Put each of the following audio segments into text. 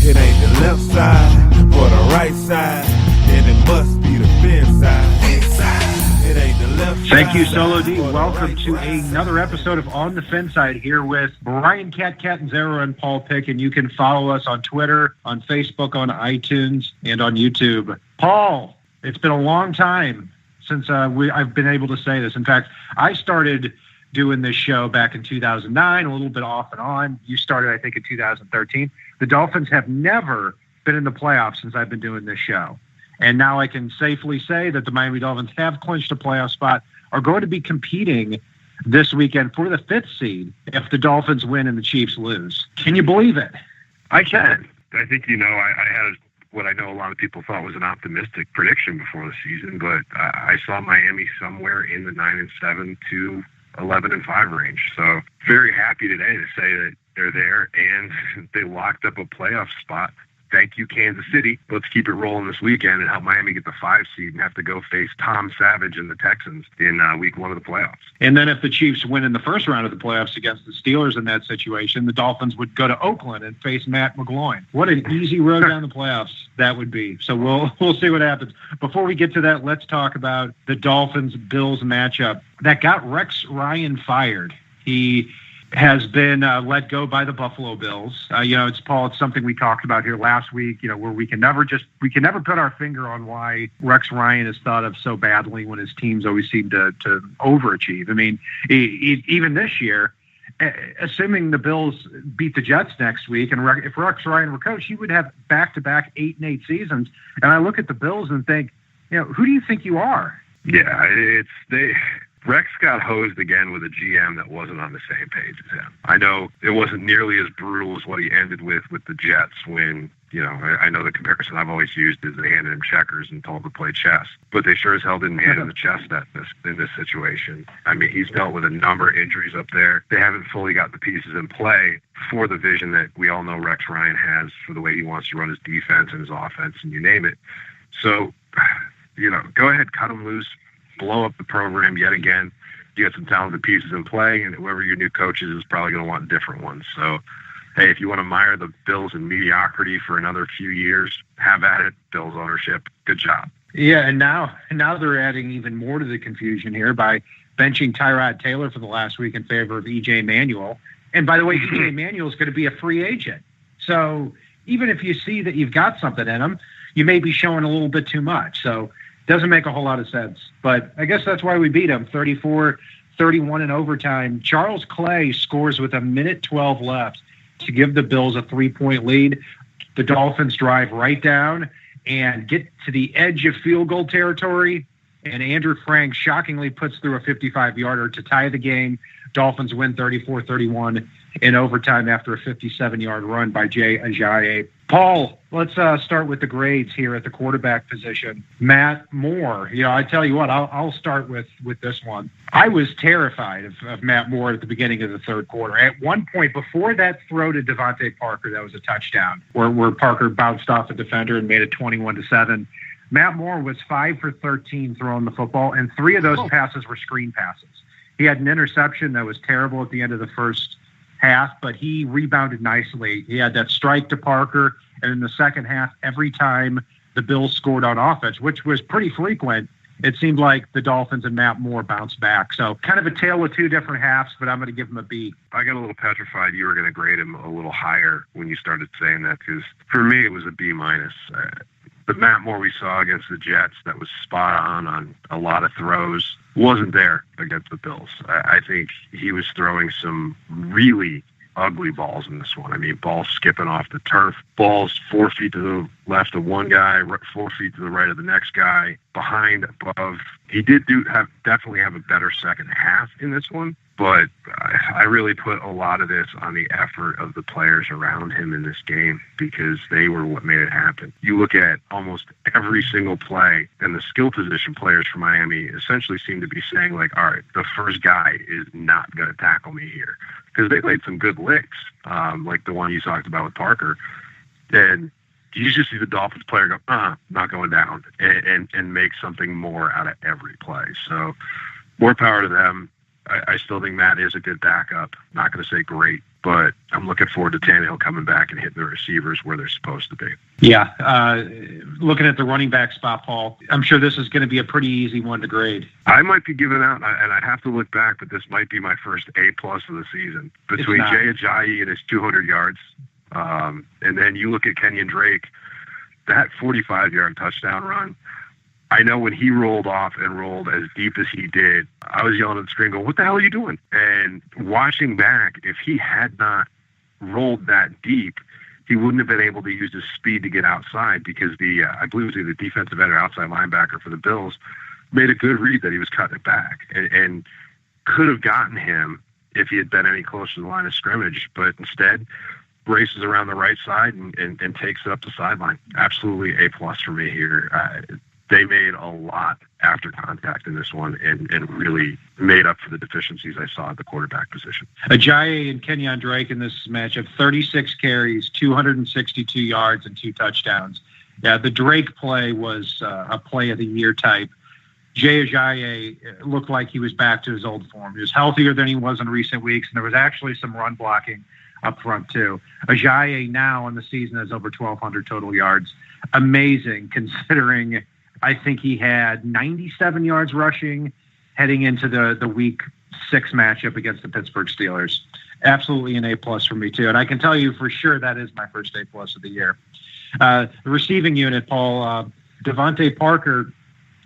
It ain't the left side or the right side, then it must be the fin side. It ain't the left side. Thank you, Solo D. Welcome to another episode of On the Fin Side here with Brian Catanzaro and Paul Picken. You can follow us on Twitter, on Facebook, on iTunes, and on YouTube. Paul, it's been a long time since I've been able to say this. In fact, I started doing this show back in 2009, a little bit off and on. You started, I think, in 2013. The Dolphins have never been in the playoffs since I've been doing this show. And now I can safely say that the Miami Dolphins have clinched a playoff spot, are going to be competing this weekend for the 5th seed if the Dolphins win and the Chiefs lose. Can you believe it? I can. I think, I had what I know a lot of people thought was an optimistic prediction before the season, but I saw Miami somewhere in the 9-7 to 11-5 range. So very happy today to say that they're there and they locked up a playoff spot. Thank you, Kansas City. Let's keep it rolling this weekend and help Miami get the 5 seed and have to go face Tom Savage and the Texans in week 1 of the playoffs. And then if the Chiefs win in the first round of the playoffs against the Steelers in that situation, the Dolphins would go to Oakland and face Matt McGloin. What an easy road down the playoffs that would be. So we'll see what happens. Before we get to that, let's talk about the Dolphins-Bills matchup that got Rex Ryan fired. He has been let go by the Buffalo Bills. It's something we talked about here last week, where we can never put our finger on why Rex Ryan is thought of so badly when his teams always seem to overachieve. I mean, even this year, assuming the Bills beat the Jets next week, and if Rex Ryan were coach, he would have back-to-back 8-8 seasons. And I look at the Bills and think, who do you think you are? Yeah, Rex got hosed again with a GM that wasn't on the same page as him. I know it wasn't nearly as brutal as what he ended with the Jets when, I know the comparison I've always used is they handed him checkers and told him to play chess. But they sure as hell didn't hand him the chess in this situation. I mean, he's dealt with a number of injuries up there. They haven't fully got the pieces in play for the vision that we all know Rex Ryan has for the way he wants to run his defense and his offense and you name it. So, go ahead, cut him loose. Blow up the program yet again. You got some talented pieces in play, and whoever your new coach is probably going to want different ones. So, hey, if you want to mire the Bills in mediocrity for another few years, have at it. Bills ownership, good job. Yeah, and now they're adding even more to the confusion here by benching Tyrod Taylor for the last week in favor of E.J. Manuel. And by the way, E.J. Manuel is going to be a free agent. So even if you see that you've got something in him, you may be showing a little bit too much. So doesn't make a whole lot of sense. But I guess that's why we beat them, 34-31 in overtime. Charles Clay scores with 1:12 left to give the Bills a 3-point lead. The Dolphins drive right down and get to the edge of field goal territory, and Andrew Frank shockingly puts through a 55-yarder to tie the game. Dolphins win 34-31 in overtime after a 57-yard run by Jay Ajayi. Paul, let's start with the grades here at the quarterback position. Matt Moore, I tell you what, I'll start with this one. I was terrified of Matt Moore at the beginning of the third quarter. At one point, before that throw to Devontae Parker, that was a touchdown, where Parker bounced off a defender and made it 21-7. Matt Moore was 5 for 13 throwing the football, and 3 of those passes were screen passes. He had an interception that was terrible at the end of the first half, but he rebounded nicely. He had that strike to Parker, and in the second half, every time the Bills scored on offense, which was pretty frequent, it seemed like the Dolphins and Matt Moore bounced back. So kind of a tale of 2 different halves, but I'm going to give him a B. I got a little petrified you were going to grade him a little higher when you started saying that, because for me it was a B-. The Matt Moore we saw against the Jets that was spot on a lot of throws wasn't there against the Bills. I think he was throwing some really ugly balls in this one. I mean, balls skipping off the turf, balls 4 feet to the left of one guy, 4 feet to the right of the next guy, behind, above. He did definitely have a better second half in this one, but I really put a lot of this on the effort of the players around him in this game, because they were what made it happen. You look at almost every single play, and the skill position players for Miami essentially seem to be saying, like, all right, the first guy is not going to tackle me here, because they laid some good licks, like the one you talked about with Parker. And you just see the Dolphins player go, not going down, and make something more out of every play. So more power to them. I still think Matt is a good backup. Not going to say great, but I'm looking forward to Tannehill coming back and hitting the receivers where they're supposed to be. Yeah. Looking at the running back spot, Paul, I'm sure this is going to be a pretty easy one to grade. I might be giving out, and I'd have to look back, but this might be my first A+ of the season. Between Jay Ajayi and his 200 yards, and then you look at Kenyon Drake, that 45-yard touchdown run. I know when he rolled off and rolled as deep as he did, I was yelling at the screen, going, "What the hell are you doing?" And watching back, if he had not rolled that deep, he wouldn't have been able to use his speed to get outside, because I believe it was either defensive end or outside linebacker for the Bills made a good read that he was cutting it back and could have gotten him if he had been any closer to the line of scrimmage, but instead races around the right side and takes it up the sideline. Absolutely A+ for me here. They made a lot after contact in this one and really made up for the deficiencies I saw at the quarterback position. Ajayi and Kenyon Drake in this matchup, 36 carries, 262 yards, and 2 touchdowns. Yeah, the Drake play was a play of the year type. Jay Ajayi looked like he was back to his old form. He was healthier than he was in recent weeks, and there was actually some run blocking up front too. Ajayi now in the season has over 1,200 total yards. Amazing, considering I think he had 97 yards rushing heading into the week 6 matchup against the Pittsburgh Steelers. Absolutely an A+ for me too. And I can tell you for sure that is my first A+ of the year. The receiving unit, Paul, Devontae Parker,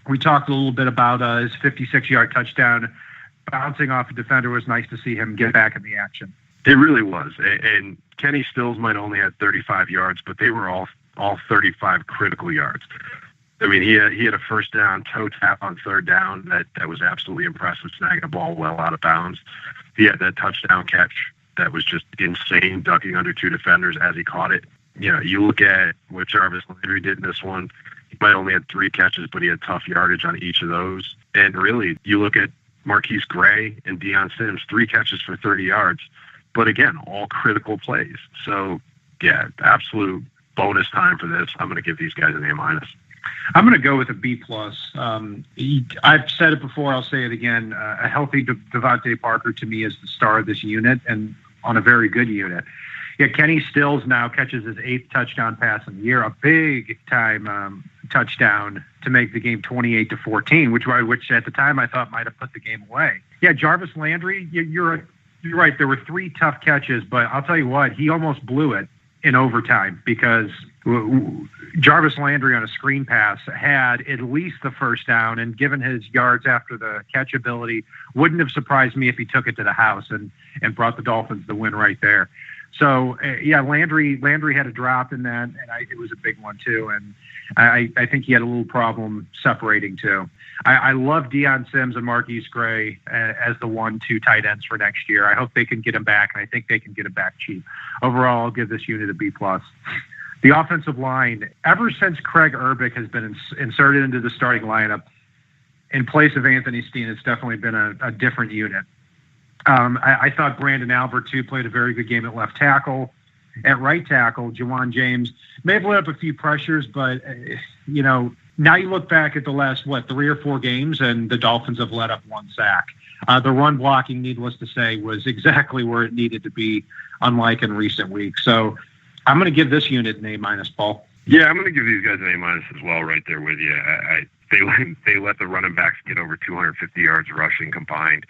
we talked a little bit about his 56-yard touchdown. Bouncing off a defender, was nice to see him get back in the action. It really was. And Kenny Stills might only had 35 yards, but they were all 35 critical yards. I mean, he had a first down toe tap on third down that was absolutely impressive, snagging a ball well out of bounds. He had that touchdown catch that was just insane, ducking under 2 defenders as he caught it. You know, you look at what Jarvis Landry did in this one. He might only had 3 catches, but he had tough yardage on each of those. And really, you look at Marquise Gray and Deion Sims, 3 catches for 30 yards. But again, all critical plays. So, yeah, absolute bonus time for this. I'm going to give these guys an A-. I'm going to go with a B+. I've said it before. I'll say it again. A healthy Devontae Parker to me is the star of this unit, and on a very good unit. Yeah, Kenny Stills now catches his 8th touchdown pass in the year, a big time touchdown to make the game 28-14, which at the time I thought might have put the game away. Yeah, Jarvis Landry, you're right. There were 3 tough catches, but I'll tell you what, he almost blew it in overtime, because Jarvis Landry on a screen pass had at least the first down, and given his yards after the catch ability, wouldn't have surprised me if he took it to the house and brought the Dolphins the win right there. So, yeah, Landry had a drop in that, and it was a big one too, and I think he had a little problem separating too. I love Deion Sims and Marquise Gray as the 1-2 tight ends for next year. I hope they can get him back, and I think they can get him back cheap. Overall, I'll give this unit a B+. The offensive line, ever since Craig Urbick has been inserted into the starting lineup in place of Anthony Steen, it's definitely been a different unit. I thought Brandon Albert, too, played a very good game at left tackle. At right tackle, Jawan James may have let up a few pressures, but, now you look back at the last, 3 or 4 games, and the Dolphins have let up 1 sack. The run blocking, needless to say, was exactly where it needed to be, unlike in recent weeks. So I'm going to give this unit an A-, Paul. Yeah, I'm going to give these guys an A- as well, right there with you. They let the running backs get over 250 yards rushing combined.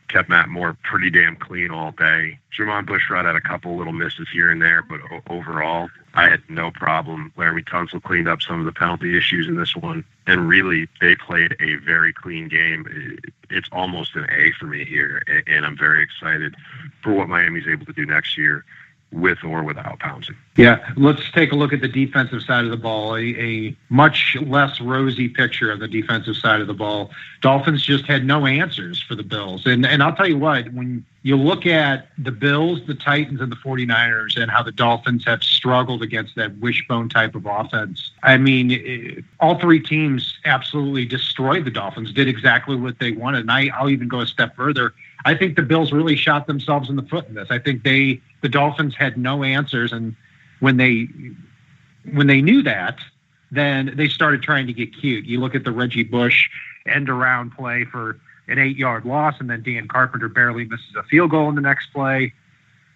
Kept Matt Moore pretty damn clean all day. Jermon Bushrod had a couple little misses here and there, but overall, I had no problem. Laramie Tunsil cleaned up some of the penalty issues in this one, and really, they played a very clean game. It's almost an A for me here, and I'm very excited for what Miami's able to do next year, with or without Pouncey. Yeah, let's take a look at the defensive side of the ball. A much less rosy picture of the defensive side of the ball. Dolphins just had no answers for the Bills. And I'll tell you what, when you look at the Bills, the Titans, and the 49ers, and how the Dolphins have struggled against that wishbone type of offense, I mean, all 3 teams absolutely destroyed the Dolphins, did exactly what they wanted. And I'll even go a step further. I think the Bills really shot themselves in the foot in this. I think the Dolphins had no answers, and when they knew that, then they started trying to get cute. You look at the Reggie Bush end-around play for an 8-yard loss, and then Dan Carpenter barely misses a field goal in the next play.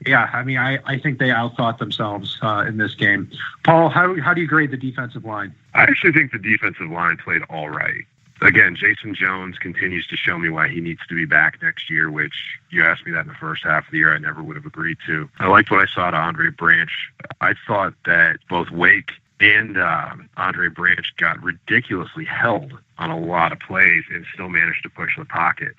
Yeah, I mean, I think they outthought themselves in this game. Paul, how do you grade the defensive line? I actually think the defensive line played all right. Again, Jason Jones continues to show me why he needs to be back next year, which you asked me that in the first half of the year. I never would have agreed to. I liked what I saw to Andre Branch. I thought that both Wake and Andre Branch got ridiculously held on a lot of plays and still managed to push the pocket.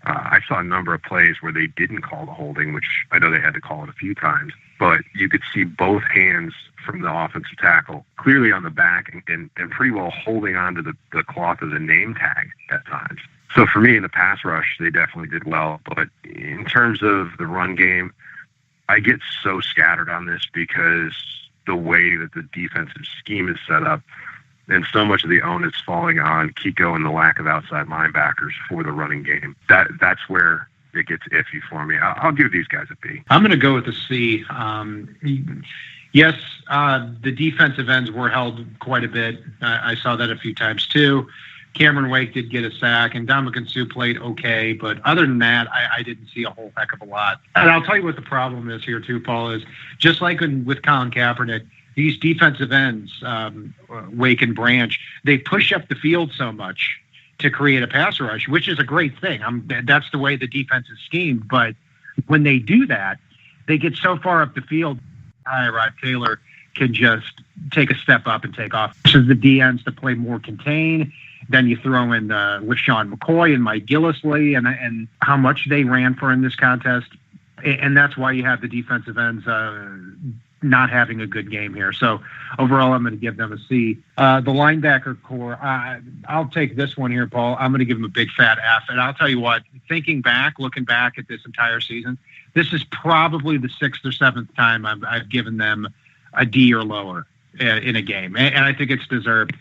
I saw a number of plays where they didn't call the holding, which I know they had to call it a few times, but you could see both hands from the offensive tackle clearly on the back and pretty well holding onto the cloth of the name tag at times. So for me, in the pass rush, they definitely did well. But in terms of the run game, I get so scattered on this because the way that the defensive scheme is set up, and so much of the onus falling on Kiko and the lack of outside linebackers for the running game. That's where it gets iffy for me. I'll give these guys a B. I'm going to go with a C. Yes, the defensive ends were held quite a bit. I saw that a few times too. Cameron Wake did get a sack, and Ndamukong Suh played okay. But other than that, I didn't see a whole heck of a lot. And I'll tell you what the problem is here too, Paul, is just like with Colin Kaepernick, these defensive ends, Wake and Branch, they push up the field so much to create a pass rush, which is a great thing. That's the way the defense is schemed. But when they do that, they get so far up the field, Tyrod Taylor can just take a step up and take off. So the DNs to play more contain. Then you throw in LaShawn McCoy and Mike Gillislee and how much they ran for in this contest. And that's why you have the defensive ends not having a good game here. So overall, I'm going to give them a C. The linebacker core, I'll take this one here, Paul. I'm going to give them a big fat F. And I'll tell you what, looking back at this entire season, this is probably the 6th or 7th time I've given them a D or lower in a game. And I think it's deserved.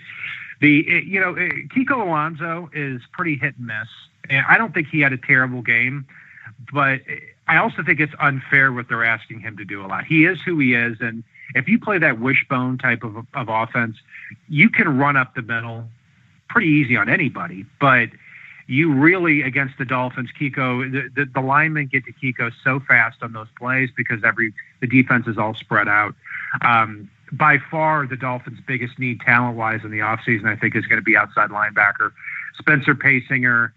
Kiko Alonso is pretty hit and miss. And I don't think he had a terrible game, but I also think it's unfair what they're asking him to do a lot. He is who he is, and if you play that wishbone type of offense, you can run up the middle pretty easy on anybody. But you really, against the Dolphins, Kiko, the linemen get to Kiko so fast on those plays because the defense is all spread out. By far, the Dolphins' biggest need talent-wise in the offseason, I think, is going to be outside linebacker. Spencer Paysinger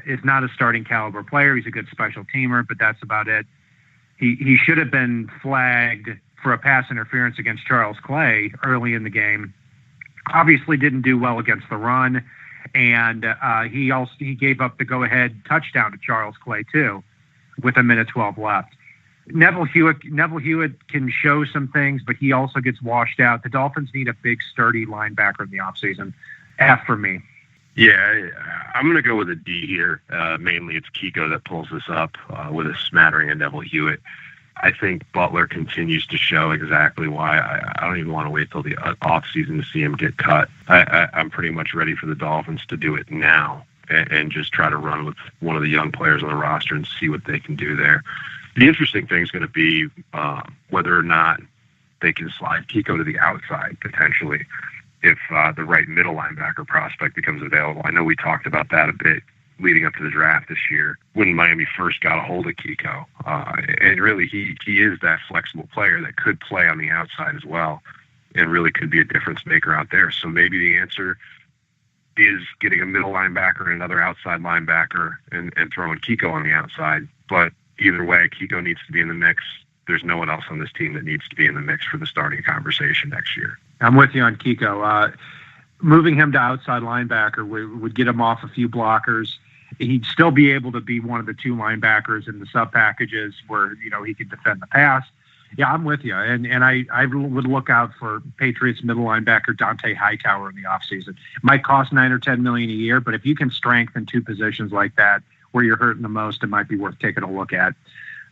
is not a starting caliber player. He's a good special teamer, but that's about it. He should have been flagged for a pass interference against Charles Clay early in the game. Obviously didn't do well against the run, and he gave up the go-ahead touchdown to Charles Clay too, with 1:12 left. Neville Hewitt can show some things, but he also gets washed out. The Dolphins need a big, sturdy linebacker in the offseason. F for me. Yeah, I'm going to go with a D here. Mainly it's Kiko that pulls this up with a smattering of Neville Hewitt. I think Butler continues to show exactly why. I don't even want to wait till the offseason to see him get cut. I'm pretty much ready for the Dolphins to do it now and just try to run with one of the young players on the roster and see what they can do there. The interesting thing is going to be whether or not they can slide Kiko to the outside, potentially, if the right middle linebacker prospect becomes available. I know we talked about that a bit leading up to the draft this year when Miami first got a hold of Kiko. And really, he is that flexible player that could play on the outside as well and really could be a difference maker out there. So maybe the answer is getting a middle linebacker and another outside linebacker and throwing Kiko on the outside. But either way, Kiko needs to be in the mix. There's no one else on this team that needs to be in the mix for the starting conversation next year. I'm with you on Kiko. Moving him to outside linebacker would get him off a few blockers. He'd still be able to be one of the two linebackers in the sub packages where, he could defend the pass. Yeah, I'm with you. And I would look out for Patriots middle linebacker Dante Hightower in the offseason. It might cost $9 or $10 million a year, but if you can strengthen two positions like that where you're hurting the most, it might be worth taking a look at.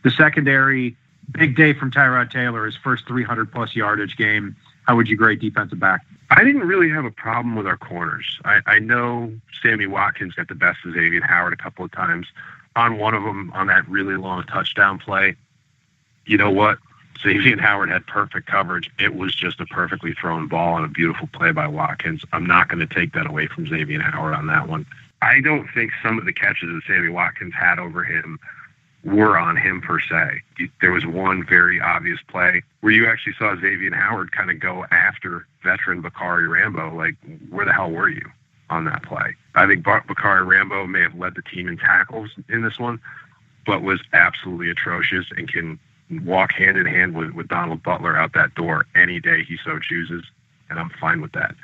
The secondary, big day from Tyrod Taylor, his first 300-plus yardage game. How would you grade defensive back? I didn't really have a problem with our corners. I know Sammy Watkins got the best of Xavier Howard a couple of times. On one of them, on that really long touchdown play, you know what? Xavier Howard had perfect coverage. It was just a perfectly thrown ball and a beautiful play by Watkins. I'm not going to take that away from Xavier Howard on that one. I don't think some of the catches that Sammy Watkins had over him were on him per se. There was one very obvious play where you actually saw Xavier Howard kind of go after veteran Bakari Rambo. Like, where the hell were you on that play? I think Bakari Rambo may have led the team in tackles in this one, but was absolutely atrocious and can walk hand in hand with Donald Butler out that door any day he so chooses, and I'm fine with that.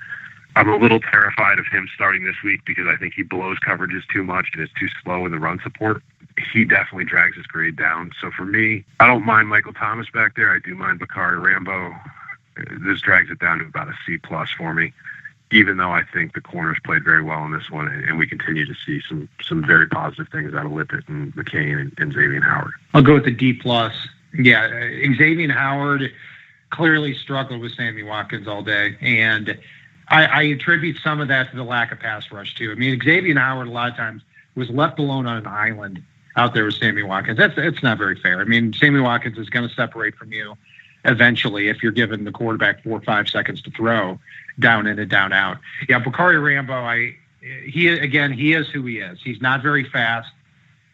I'm a little terrified of him starting this week because I think he blows coverages too much and is too slow in the run support. He definitely drags his grade down. So for me, I don't mind Michael Thomas back there. I do mind Bakari Rambo. This drags it down to about a C+ for me, even though I think the corners played very well in this one, and we continue to see some very positive things out of Lippett and McCain and Xavier Howard. I'll go with the D+. Yeah, Xavier Howard clearly struggled with Sammy Watkins all day, and I attribute some of that to the lack of pass rush, too. I mean, Xavier Howard a lot of times was left alone on an island out there with Sammy Watkins. It's not very fair. I mean, Sammy Watkins is going to separate from you eventually if you're giving the quarterback 4 or 5 seconds to throw down in and down out. Yeah, Bakari Rambo, he is who he is. He's not very fast.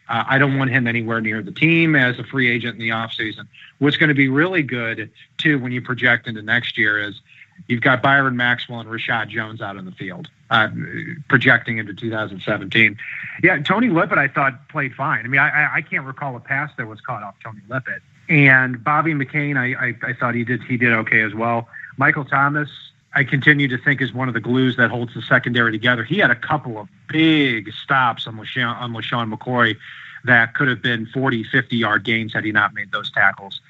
I don't want him anywhere near the team as a free agent in the offseason. What's going to be really good, too, when you project into next year is you've got Byron Maxwell and Rashad Jones out in the field, projecting into 2017. Yeah, Tony Lippett, I thought, played fine. I mean, I can't recall a pass that was caught off Tony Lippett. And Bobby McCain, I thought he did okay as well. Michael Thomas, I continue to think is one of the glues that holds the secondary together. He had a couple of big stops on LaShawn McCoy that could have been 40, 50-yard gains had he not made those tackles.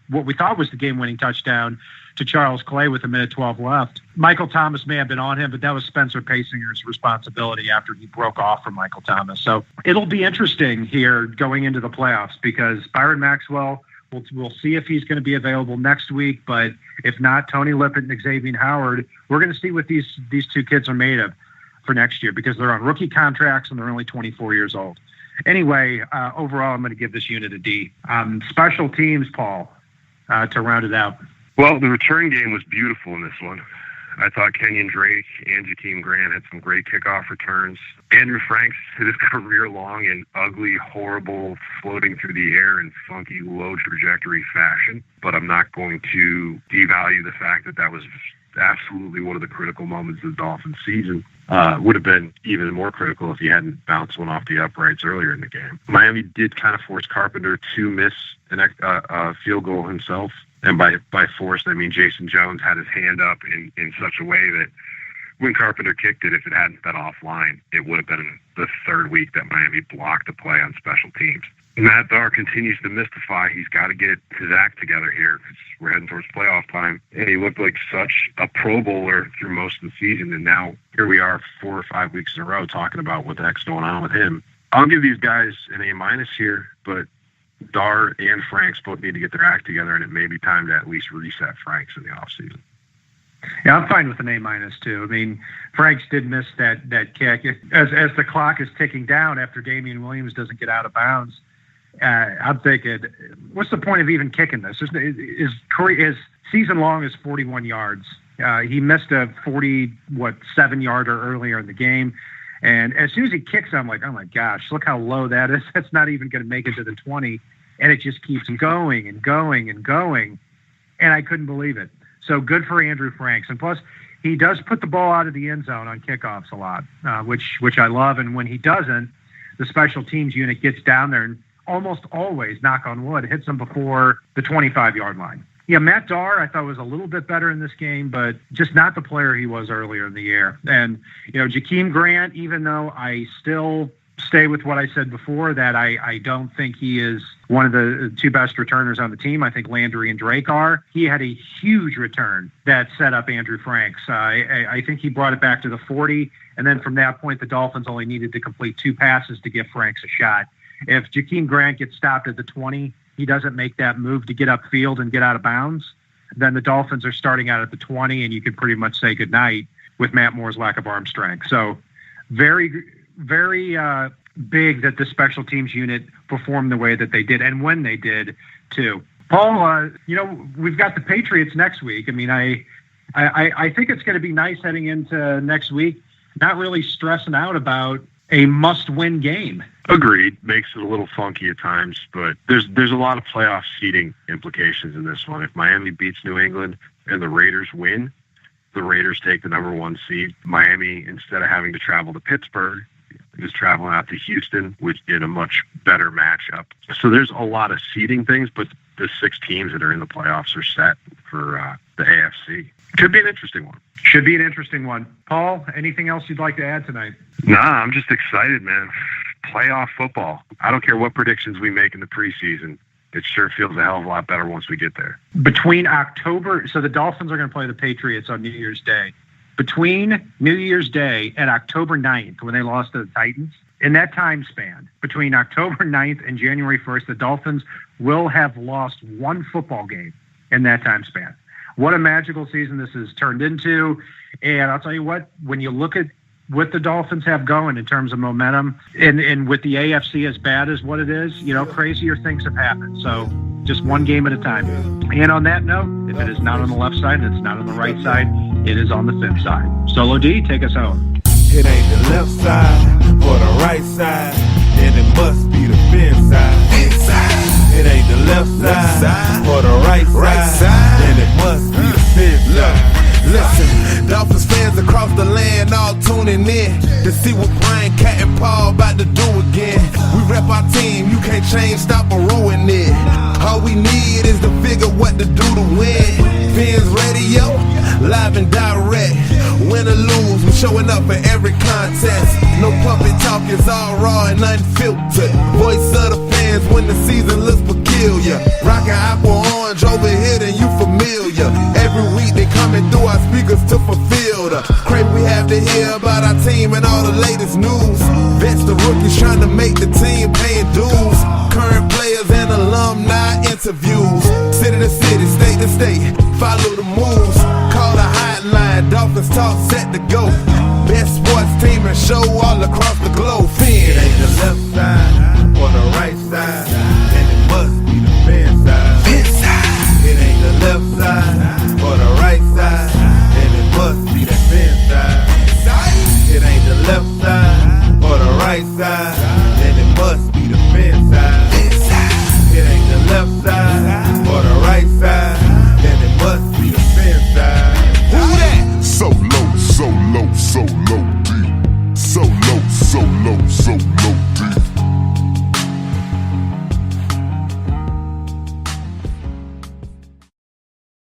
What we thought was the game-winning touchdown to Charles Clay with 1:12 left. Michael Thomas may have been on him, but that was Spencer Pasinger's responsibility after he broke off from Michael Thomas. So it'll be interesting here going into the playoffs because Byron Maxwell, we'll see if he's going to be available next week, but if not, Tony Lippett and Xavier Howard, we're going to see what these two kids are made of for next year because they're on rookie contracts and they're only 24 years old. Anyway, overall, I'm going to give this unit a D. Special teams, Paul, to round it out. Well, the return game was beautiful in this one. I thought Kenyon Drake and Jakeem Grant had some great kickoff returns. Andrew Franks hit his career-long and ugly, horrible, floating through the air in funky, low-trajectory fashion. But I'm not going to devalue the fact that was absolutely one of the critical moments of the Dolphins season. Would have been even more critical if he hadn't bounced one off the uprights earlier in the game. Miami did kind of force Carpenter to miss a field goal himself. And by forced, I mean Jason Jones had his hand up in such a way that when Carpenter kicked it, if it hadn't been offline, it would have been the third week that Miami blocked a play on special teams. Matt Darr continues to mystify. He's got to get his act together here because we're heading towards playoff time. And he looked like such a Pro Bowler through most of the season. And now here we are 4 or 5 weeks in a row talking about what the heck's going on with him. I'll give these guys an A- here, but Darr and Franks both need to get their act together, and it may be time to at least reset Franks in the offseason. Yeah, I'm fine with an A- too. I mean, Franks did miss that kick. As the clock is ticking down after Damian Williams doesn't get out of bounds, I'm thinking, what's the point of even kicking this? His season long is 41 yards. He missed a 7-yarder earlier in the game. And as soon as he kicks, I'm like, oh, my gosh, look how low that is. That's not even going to make it to the 20. And it just keeps going and going and going. And I couldn't believe it. So good for Andrew Franks. And plus, he does put the ball out of the end zone on kickoffs a lot, which I love. And when he doesn't, the special teams unit gets down there and almost always, knock on wood, hits them before the 25-yard line. Yeah, Matt Darr, I thought was a little bit better in this game, but just not the player he was earlier in the year. And, Jakeem Grant, even though I still stay with what I said before, that I don't think he is one of the two best returners on the team. I think Landry and Drake are. He had a huge return that set up Andrew Franks. I think he brought it back to the 40, and then from that point, the Dolphins only needed to complete 2 passes to give Franks a shot. If Jakeem Grant gets stopped at the 20, he doesn't make that move to get upfield and get out of bounds, then the Dolphins are starting out at the 20, and you could pretty much say goodnight with Matt Moore's lack of arm strength. So very, very big that the special teams unit performed the way that they did and when they did, too. Paul, we've got the Patriots next week. I mean, I think it's going to be nice heading into next week, not really stressing out about a must-win game. Agreed. Makes it a little funky at times, but there's a lot of playoff seeding implications in this one. If Miami beats New England and the Raiders win, the Raiders take the number 1 seed. Miami, instead of having to travel to Pittsburgh, is traveling out to Houston, which in a much better matchup. So there's a lot of seeding things, but the 6 teams that are in the playoffs are set for the AFC. Could be an interesting one. Should be an interesting one. Paul, anything else you'd like to add tonight? Nah, I'm just excited, man. Playoff football. I don't care what predictions we make in the preseason. It sure feels a hell of a lot better once we get there. Between October, so the Dolphins are going to play the Patriots on New Year's Day. Between New Year's Day and October 9th, when they lost to the Titans, in that time span, between October 9th and January 1st, the Dolphins will have lost 1 football game in that time span. What a magical season this has turned into. And I'll tell you what, when you look at what the Dolphins have going in terms of momentum and with the AFC as bad as what it is, crazier things have happened. So just one game at a time. And on that note, if it is not on the left side and it's not on the right side, it is on the fin side. Solo D, take us home. It ain't the left side or the right side, then it must be the fin side. It ain't the left side or the right side, then it must be the fin side. Listen, Dolphins fans across the land all tuning in to see what Brian, Cat, and Paul about to do again. We rep our team, you can't change, stop, or ruin it. All we need is to figure what to do to win. Fins Radio, live and direct. Win or lose, we showing up for every contest. No puppet talk, it's all raw and unfiltered. Voice of the fans when the season looks peculiar. Rockin' apple orange over here, then you familiar. Every week they coming through our speakers to fulfill the crave we have to hear about our team and all the latest news. Vets the rookies trying to make the team paying dues. Current players and alumni interviews. City to city, state to state, follow the moves. Call the hotline, Dolphins talk set to go. Best sports team and show all across the globe. Fin. It ain't the left side or the right